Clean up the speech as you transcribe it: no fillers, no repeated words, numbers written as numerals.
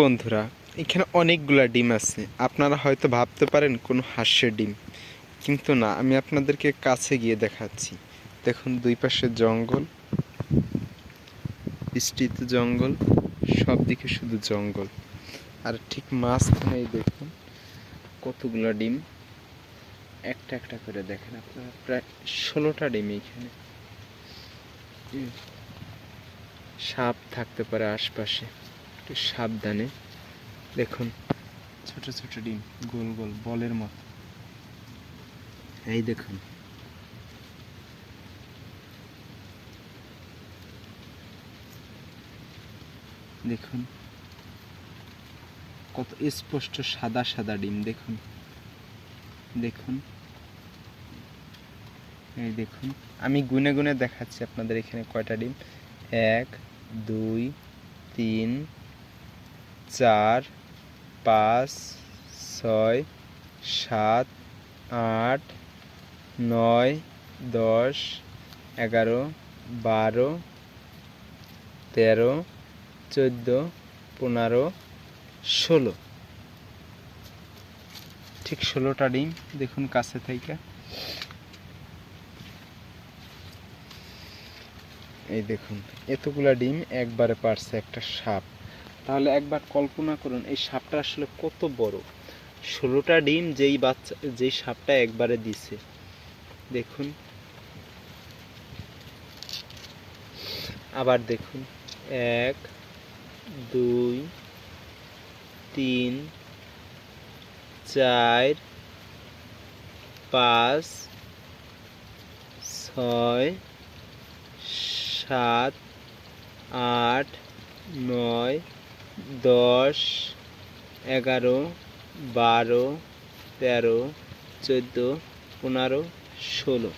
বন্ধুরা, এখানে অনেকগুলা ডিম আছে। আপনারা হয়তো ভাবতে পারেন কোনো হাঁসের ডিম, কিন্তু না, আমি আপনাদেরকে কাছে গিয়ে দেখাচ্ছি। দেখুন, দুই পাশে জঙ্গল, বিস্তৃত জঙ্গল, সব দিকে শুধু জঙ্গল। আর ঠিক মাঝখানেই দেখুন কতগুলা ডিম, একটা একটা করে দেখেন আপনারা, প্রায় 16টা ডিম এখানে। সাপ থাকতে পারে আশপাশে, একটু সাবধানে। দেখুন, ছোট ছোট ডিম, গোল গোল বলের মতো। এই দেখুন, দেখুন কত স্পষ্ট সাদা সাদা ডিম। দেখুন দেখুন, এই দেখুন, আমি গুনে গুনে দেখাচ্ছি আপনাদের এখানে কয়টা ডিম। 1 2 3 4 5 6 7 8 9 10 11 12 13 14 15 16, ঠিক 16টা ডিম। দেখুন কাছে থেকে, এই দেখুন এতগুলা ডিম একবারে পারছে একটা সাপ। তাহলে একবার কল্পনা করুন এই সাপটা আসলে কত বড়। 16টা ডিম যেই সাপটা একবারে দিছে। দেখুন, আবার দেখুন, 1 2 3 4 5 6 7 8 9 10 11 12 13 14 15 16।